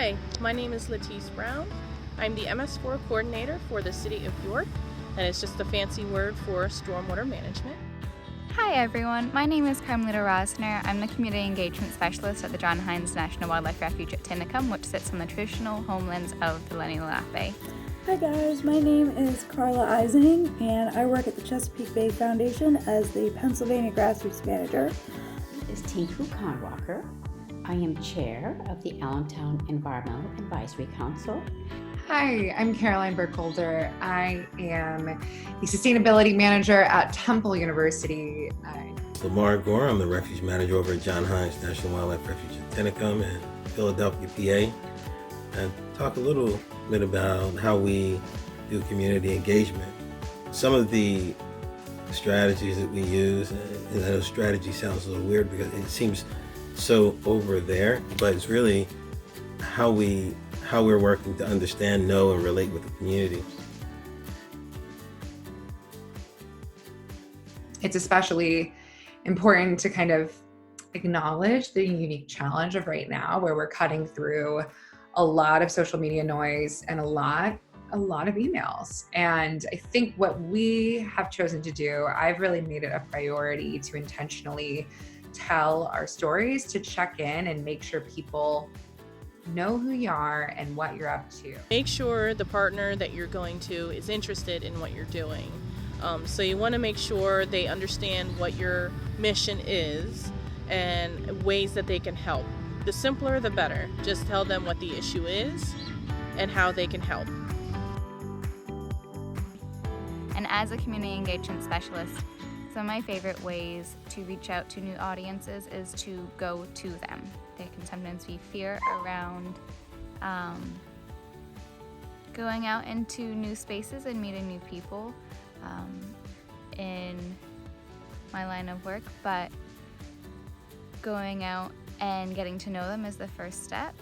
Hi, my name is Lettice Brown. I'm the MS4 coordinator for the City of York, and it's just a fancy word for stormwater management. Hi everyone, my name is Carmelita. I'm the Community Engagement Specialist at the John Hines National Wildlife Refuge at Tinku, which sits on the traditional homelands of the Lenni Lenape. Hi guys, my name is Carla and I work at the Chesapeake Bay Foundation as the Pennsylvania Grassroots Manager. Is Tinku. I am chair of the Allentown Environmental Advisory Council. Hi, I'm Caroline Burkholder. I am the Sustainability Manager at Temple University. Lamar, I'm the Refuge Manager over at John Hines National Wildlife Refuge in Tinku in Philadelphia, PA, and talk a little bit about how we do community engagement. Some of the strategies that we use, and I know strategy sounds a little weird because it seems so over there, but it's really how we're working to understand, know, and relate with the community. It's especially important to kind of acknowledge the unique challenge of right now, where we're cutting through a lot of social media noise and a lot of emails. And I think what we have chosen to do, I've really made it a priority to intentionally tell our stories, to check in and make sure people know who you are and what you're up to. Make sure the partner that you're going to is interested in what you're doing. So you want to make sure they understand what your mission is and ways that they can help. The simpler, the better. Just tell them what the issue is and how they can help. And as a community engagement specialist, some of my favorite ways to reach out to new audiences is to go to them. There can sometimes be fear around going out into new spaces and meeting new people in my line of work, but going out and getting to know them is the first step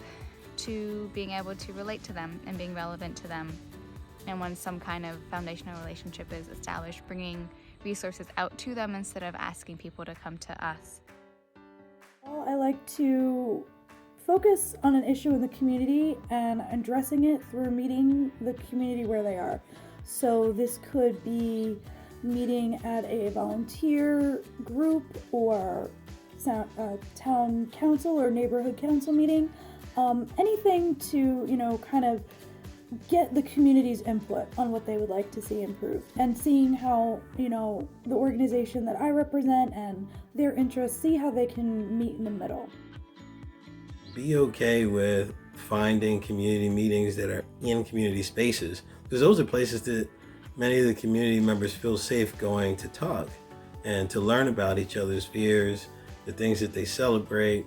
to being able to relate to them and being relevant to them. And once some kind of foundational relationship is established, bringing resources out to them instead of asking people to come to us. Well, I like to focus on an issue in the community and addressing it through meeting the community where they are. So this could be meeting at a volunteer group or town council or neighborhood council meeting. Anything to, kind of get the community's input on what they would like to see improved, and seeing how, the organization that I represent and their interests, see how they can meet in the middle. Be okay with finding community meetings that are in community spaces, because those are places that many of the community members feel safe going to talk and to learn about each other's fears, the things that they celebrate,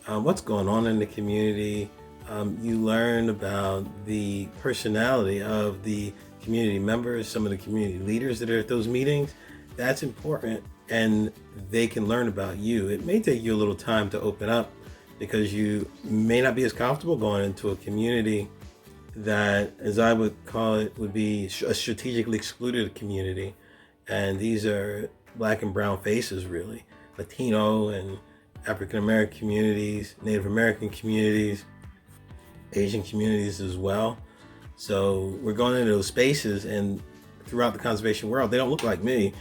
what's going on in the community. You learn about the personality of the community members, some of the community leaders that are at those meetings. That's important, and they can learn about you. It may take you a little time to open up because you may not be as comfortable going into a community that, as I would call it, would be a strategically excluded community. And these are Black and brown faces, really. Latino and African American communities, Native American communities, Asian communities as well. So we're going into those spaces, and throughout the conservation world, they don't look like me.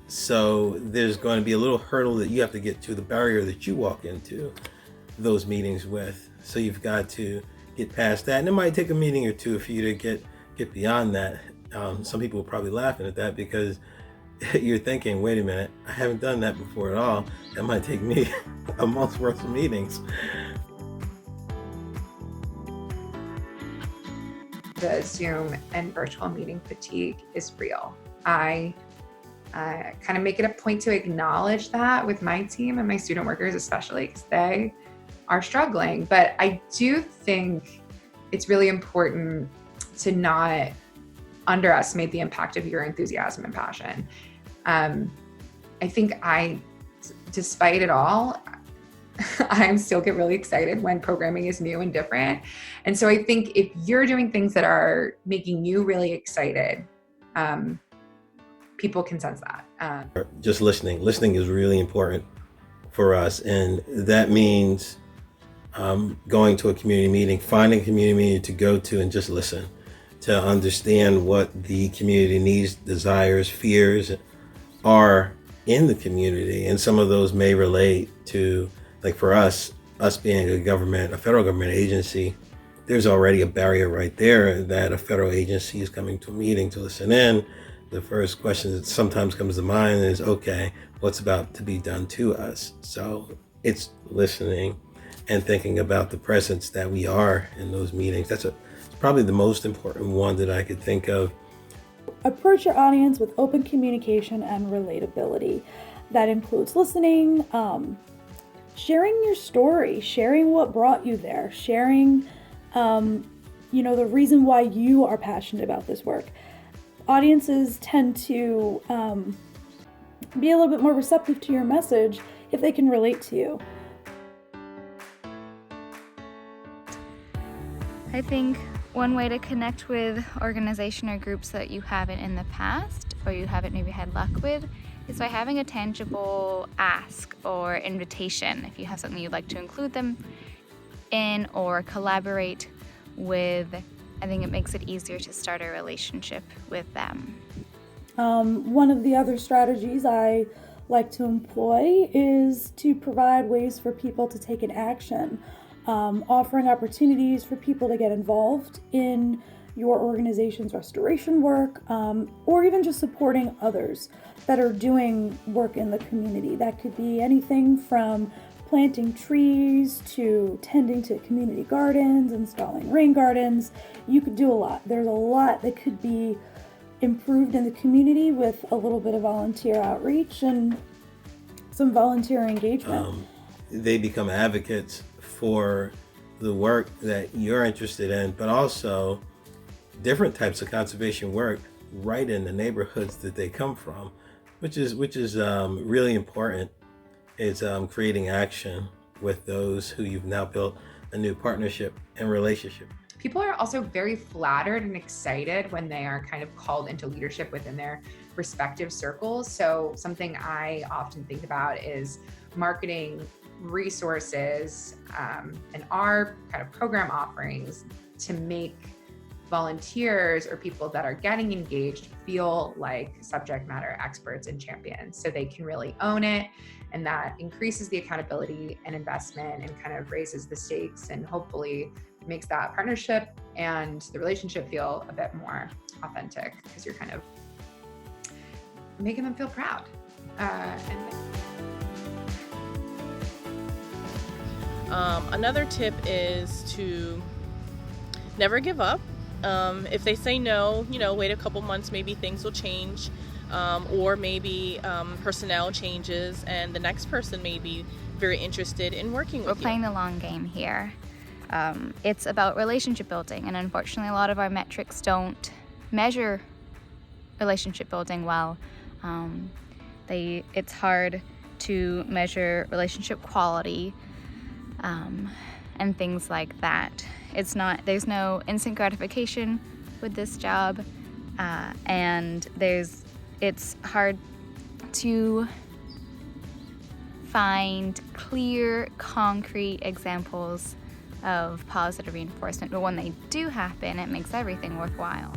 So there's going to be a little hurdle that you have to get to, the barrier that you walk into those meetings with. So you've got to get past that. And it might take a meeting or two for you to get beyond that. Some people are probably laughing at that because you're thinking, wait a minute, I haven't done that before at all. That might take me a month's worth of meetings. The Zoom and virtual meeting fatigue is real. I kind of make it a point to acknowledge that with my team and my student workers, especially because they are struggling. But I do think it's really important to not underestimate the impact of your enthusiasm and passion. I think despite it all, I still get really excited when programming is new and different. And so I think if you're doing things that are making you really excited, people can sense that. Just listening is really important for us. And that means going to a community meeting, finding a community meeting to go to and just listen, to understand what the community needs, desires, fears are in the community. And some of those may relate to, like for us being a federal government agency, there's already a barrier right there that a federal agency is coming to a meeting to listen in. The first question that sometimes comes to mind is, okay, what's about to be done to us? So it's listening and thinking about the presence that we are in those meetings. It's probably the most important one that I could think of. Approach your audience with open communication and relatability. That includes listening, sharing your story, sharing what brought you there, sharing, the reason why you are passionate about this work. Audiences tend to be a little bit more receptive to your message if they can relate to you. I think one way to connect with organization or groups that you haven't in the past or you haven't maybe had luck with is by having a tangible ask or invitation. If you have something you'd like to include them in or collaborate with, I think it makes it easier to start a relationship with them. One of the other strategies I like to employ is to provide ways for people to take an action. Offering opportunities for people to get involved in your organization's restoration work, or even just supporting others that are doing work in the community. That could be anything from planting trees to tending to community gardens, installing rain gardens. You could do a lot. There's a lot that could be improved in the community with a little bit of volunteer outreach and some volunteer engagement. They become advocates for the work that you're interested in, but also different types of conservation work right in the neighborhoods that they come from, which is really important. It's creating action with those who you've now built a new partnership and relationship. People are also very flattered and excited when they are kind of called into leadership within their respective circles. So something I often think about is marketing resources and our kind of program offerings to make volunteers or people that are getting engaged feel like subject matter experts and champions, so they can really own it. And that increases the accountability and investment and kind of raises the stakes and hopefully makes that partnership and the relationship feel a bit more authentic because you're kind of making them feel proud. Another tip is to never give up. If they say no, wait a couple months, maybe things will change, or maybe personnel changes and the next person may be very interested in working with you. We're playing the long game here. It's about relationship building, and unfortunately a lot of our metrics don't measure relationship building well. It's hard to measure relationship quality and things like that. There's no instant gratification with this job, and it's hard to find clear, concrete examples of positive reinforcement, but when they do happen, it makes everything worthwhile.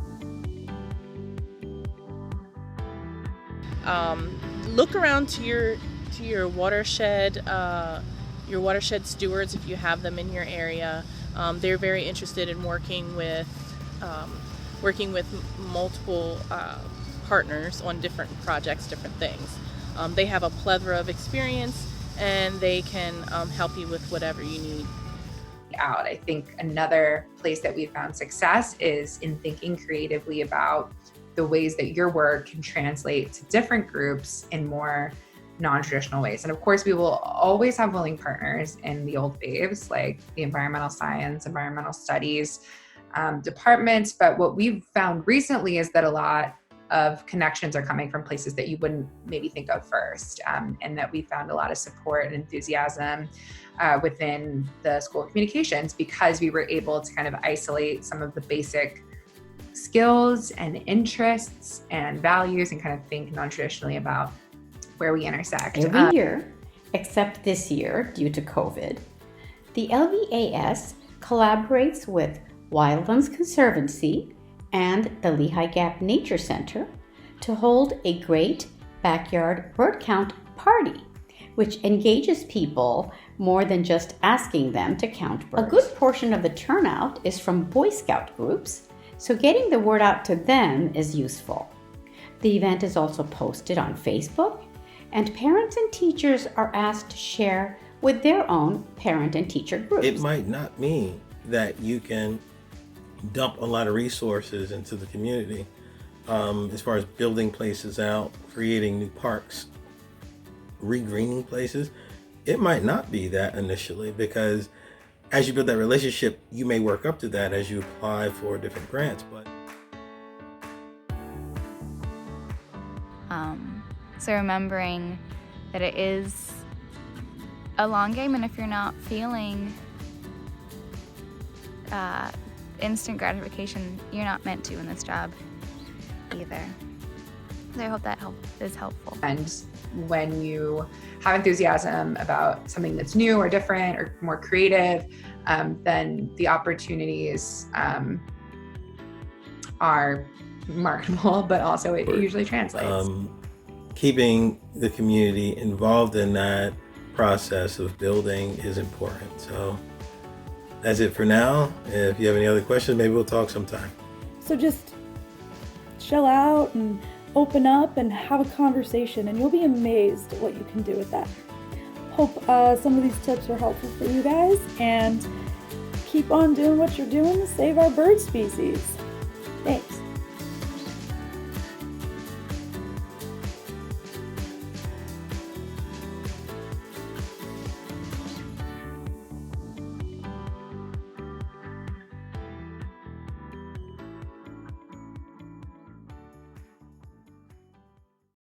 Look around to your watershed stewards if you have them in your area. They're very interested in working with multiple partners on different projects, different things. They have a plethora of experience and they can help you with whatever you need. I think another place that we've found success is in thinking creatively about the ways that your work can translate to different groups in more non-traditional ways. And of course, we will always have willing partners in the old faves, like the environmental science, environmental studies departments. But what we've found recently is that a lot of connections are coming from places that you wouldn't maybe think of first, and that we found a lot of support and enthusiasm within the School of Communications because we were able to kind of isolate some of the basic skills and interests and values and kind of think non-traditionally about where we intersect. Every year, except this year due to COVID, The LVAS collaborates with Wildlands Conservancy and the Lehigh Gap Nature Center to hold a great backyard bird count party, which engages people more than just asking them to count birds. A good portion of the turnout is from Boy Scout groups, so getting the word out to them is useful. The event is also posted on Facebook, and parents and teachers are asked to share with their own parent and teacher groups. It might not mean that you can dump a lot of resources into the community as far as building places out, creating new parks, regreening places. It might not be that initially, because as you build that relationship, you may work up to that as you apply for different grants. But so remembering that it is a long game, and if you're not feeling instant gratification, you're not meant to in this job either. So I hope that is helpful. And when you have enthusiasm about something that's new or different or more creative, then the opportunities are marketable, but also it usually translates. Keeping the community involved in that process of building is important. So that's it for now. If you have any other questions, maybe we'll talk sometime. So just chill out and open up and have a conversation, and you'll be amazed at what you can do with that. Hope some of these tips are helpful for you guys, and keep on doing what you're doing to save our bird species.